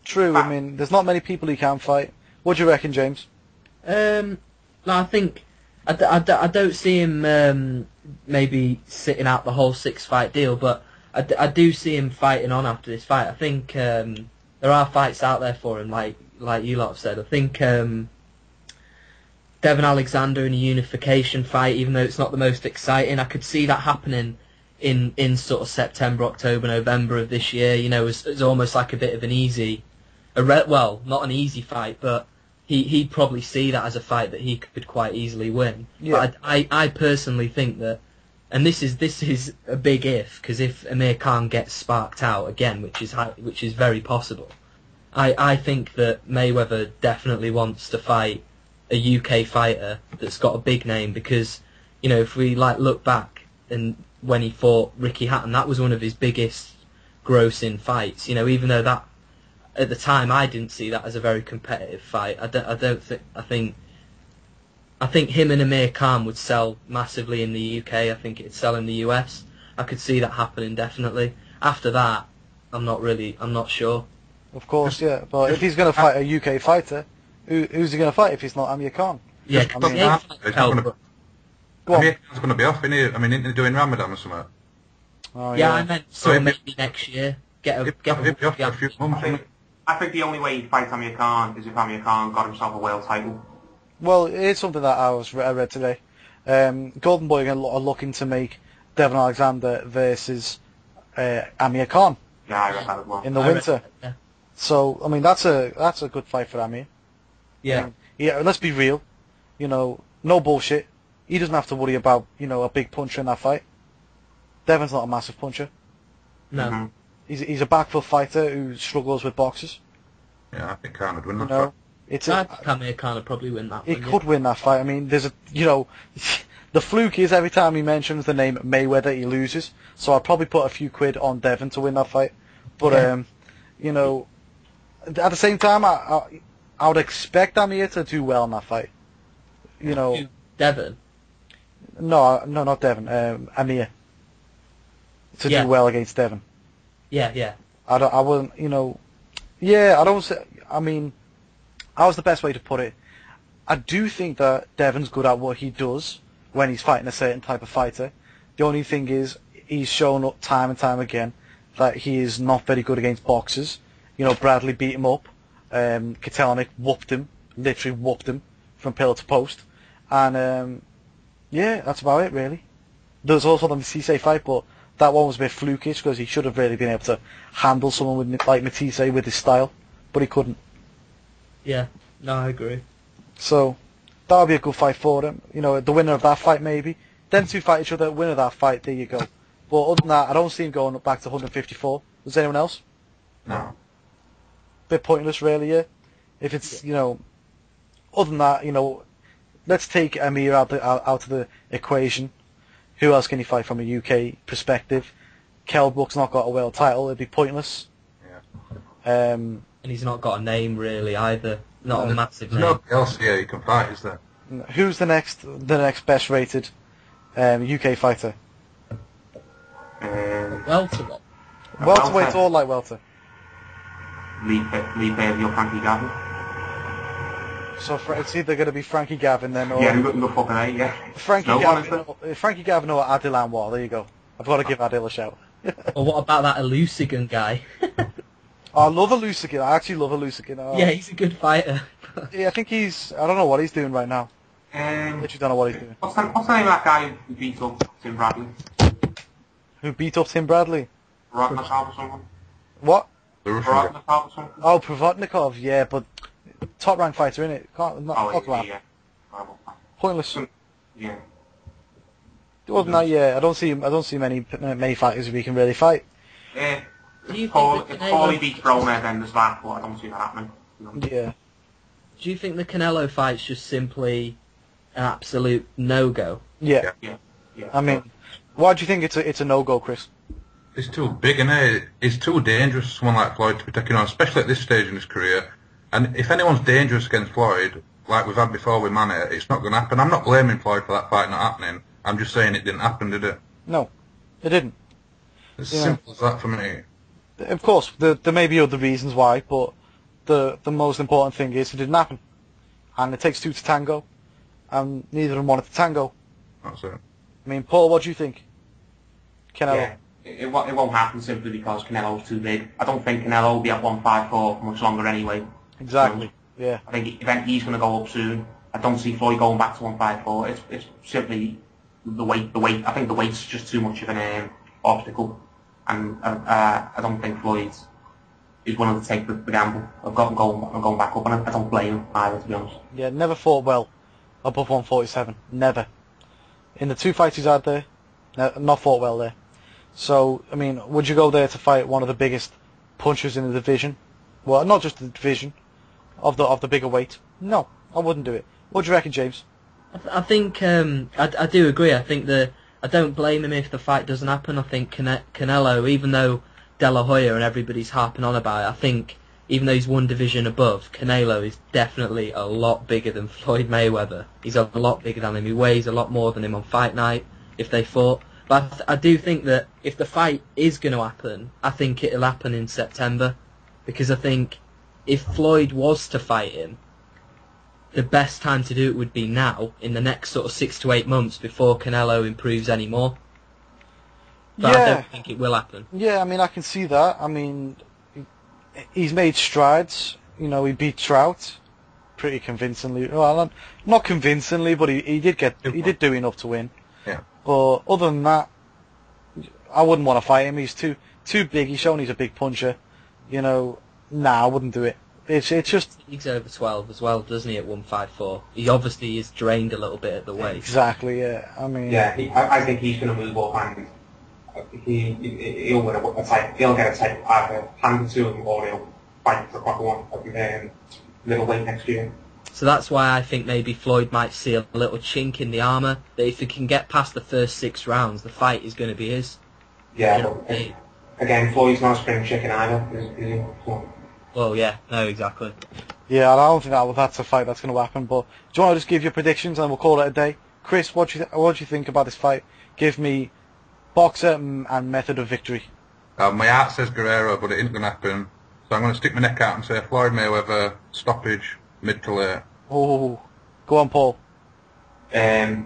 True. I mean, there's not many people he can fight. What do you reckon, James? No, I think I don't see him maybe sitting out the whole 6-fight deal, but I do see him fighting on after this fight. I think there are fights out there for him, like you lot have said. I think Devon Alexander in a unification fight, even though it's not the most exciting, I could see that happening in sort of September, October, November of this year. You know, it's almost like a bit of an well, not an easy fight, but he'd probably see that as a fight that he could quite easily win. Yeah. But I personally think that, and this is a big if, because if Amir Khan gets sparked out again, which is very possible, I think that Mayweather definitely wants to fight a UK fighter that's got a big name, because, you know, if we look back and when he fought Ricky Hatton, that was one of his biggest grossing fights. You know, even though that at the time I didn't see that as a very competitive fight. I think him and Amir Khan would sell massively in the UK. I think it'd sell in the US. I could see that happening definitely. After that, I'm not sure. Of course, yeah. But if he's going to fight a UK fighter, who's he going to fight if he's not Amir Khan? Yeah, Go on. Amir Khan's going to be off, isn't he? I mean, isn't he doing Ramadan or something? Oh, yeah, I meant maybe next year. He'll be off for a few months. I think the only way he'd fight Amir Khan is if Amir Khan got himself a world title. Well, it's something that I read today. Golden Boy are looking to make Devon Alexander versus Amir Khan. Yeah, I read that as well. In the winter. Yeah. So, I mean, that's a good fight for Amir. Yeah. Yeah, let's be real. You know, no bullshit. He doesn't have to worry about, you know, a big puncher in that fight. Devon's not a massive puncher. No. Mm-hmm. He's a back foot fighter who struggles with boxers. Yeah, I think Khan would win that fight. I think Amir Khan would probably win that. He could win that fight. I mean, there's the fluke is every time he mentions the name Mayweather, he loses. So I'd probably put a few quid on Devon to win that fight. But you know, at the same time, I would expect Amir to do well in that fight. You know, Devon. No, not Devon. Amir to do well against Devon. Yeah. I wouldn't. You know. Yeah, I don't say. I mean, how's the best way to put it? I do think that Devon's good at what he does when he's fighting a certain type of fighter. The only thing is, he's shown up time and time again that he is not very good against boxers. You know, Bradley beat him up. Katalinic literally whooped him from pillar to post. And, yeah, that's about it, really. There's also the Matisse fight, but that one was a bit flukish because he should have really been able to handle someone like Matisse with his style, but he couldn't. Yeah, no, I agree. So, that would be a good fight for them. You know, the winner of that fight, maybe. Them two fight each other, winner of that fight, there you go. But other than that, I don't see him going back to 154. Does anyone else? No. Bit pointless, really, yeah. If it's, you know, other than that, you know, let's take Amir out of the equation. Who else can he fight from a UK perspective? Kell Brook's not got a world title. It'd be pointless. Yeah. And he's not got a name really either. Not a massive name. Nobody else here you can fight, is there? Who's the next best rated UK fighter? Welter. Welterweight or light welter? Lee Bailey or Frankie Gavin. So it's either going to be Frankie Gavin then, or no fucking A, yeah. Frankie Gavin or Adil Anwar. There you go. I've got to give Adil a shout. Or what about that Elusigan guy? I love Elusigan. I actually love Elusigan. Yeah, he's a good fighter. Yeah, I think I don't know what he's doing right now. Literally don't know what he's doing. What's the name of that guy who beat up Tim Bradley? Who beat up Tim Bradley? Provodnikov or something? What? Provodnikov or something? Oh, Provodnikov, yeah, but top rank fighter, innit? Can't talk about. Yeah. Pointless. Yeah. Other than that, yeah, I don't see many fighters who can really fight. Yeah. Do you think if Paulie beats Broner, then there's that, but I don't see that happening. Yeah. Do you think the Canelo fight's just simply an absolute no-go? Yeah. I mean, why do you think it's a no-go, Chris? It's too big, and it's too dangerous for someone like Floyd to be taking on, especially at this stage in his career. And if anyone's dangerous against Floyd, like we've had before with Manny, it's not going to happen. I'm not blaming Floyd for that fight not happening. I'm just saying it didn't happen, did it? No, it didn't. It's simple as that for me. Of course, there may be other reasons why, but the most important thing is it didn't happen. And it takes two to tango, and neither of them wanted to tango. That's it. I mean, Paul, what do you think? Canelo? Yeah, it won't happen simply because Canelo's too big. I don't think Canelo will be at 154 for much longer anyway. Exactly, yeah. I think he's going to go up soon. I don't see Floyd going back to 154. It's simply the weight. I think the weight's just too much of an obstacle, and I don't think Floyd is willing to take the gamble of going back up, and I don't blame him either, to be honest. Yeah, never fought well above 147. Never. In the two fights he's had there, not fought well there. So, I mean, would you go there to fight one of the biggest punchers in the division? Well, not just the division, of the bigger weight. No, I wouldn't do it. What do you reckon, James? I think I do agree. I think I don't blame him if the fight doesn't happen. I think Canelo, even though De La Hoya and everybody's harping on about it, I think even though he's one division above, Canelo is definitely a lot bigger than Floyd Mayweather. He's a lot bigger than him. He weighs a lot more than him on fight night if they fought. But I do think that if the fight is going to happen, I think it'll happen in September. Because I think if Floyd was to fight him, the best time to do it would be now, in the next sort of 6 to 8 months before Canelo improves any more. But I don't think it will happen. Yeah, I mean, I can see that. I mean, he's made strides. You know, he beat Trout pretty convincingly. Well, not convincingly, but he did do enough to win. Yeah. But other than that, I wouldn't want to fight him. He's too big. He's shown he's a big puncher. You know, I wouldn't do it. It's just... He's over 12 as well, doesn't he, at 154? He obviously is drained a little bit at the waist. Exactly, yeah. I mean... Yeah, I think he's going to move up and he'll win a title. He'll get a title either handed to him or he'll fight for quite one middleweight next year. So that's why I think maybe Floyd might see a little chink in the armour, that if he can get past the first 6 rounds, the fight is going to be his. Yeah, again, Floyd's not a spring chicken either, is he? So. Well, yeah, no, exactly. Yeah, I don't think that's a fight that's going to happen, but do you want to just give your predictions and we'll call it a day? Chris, what do you think about this fight? Give me boxer and method of victory. My heart says Guerrero, but it ain't going to happen. So I'm going to stick my neck out and say Floyd Mayweather, stoppage, mid to late. Oh, go on, Paul. I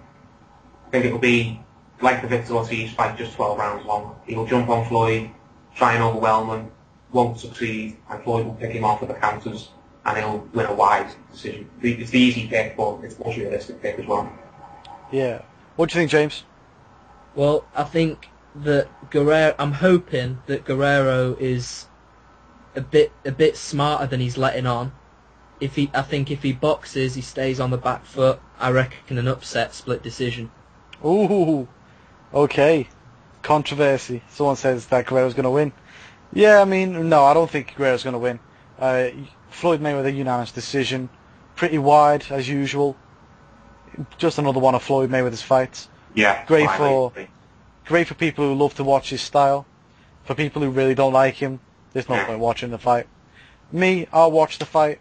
think it'll be like the Victor Ortiz fight, just 12 rounds long. He'll jump on Floyd, try and overwhelm him, won't succeed, and Floyd will pick him off with the counters, and he'll win a wide decision. It's the easy pick, but it's the most realistic pick as well. Yeah. What do you think, James? Well, I think that I'm hoping that Guerrero is a bit smarter than he's letting on. I think if he boxes, he stays on the back foot. I reckon an upset split decision. Ooh, okay. Controversy. Someone says that Guerrero's going to win. Yeah, I mean, no, I don't think Guerrero's going to win. Floyd Mayweather unanimous decision, pretty wide as usual. Just another one of Floyd Mayweather's fights. Yeah, great for people who love to watch his style. For people who really don't like him, there's no point watching the fight. Me, I'll watch the fight.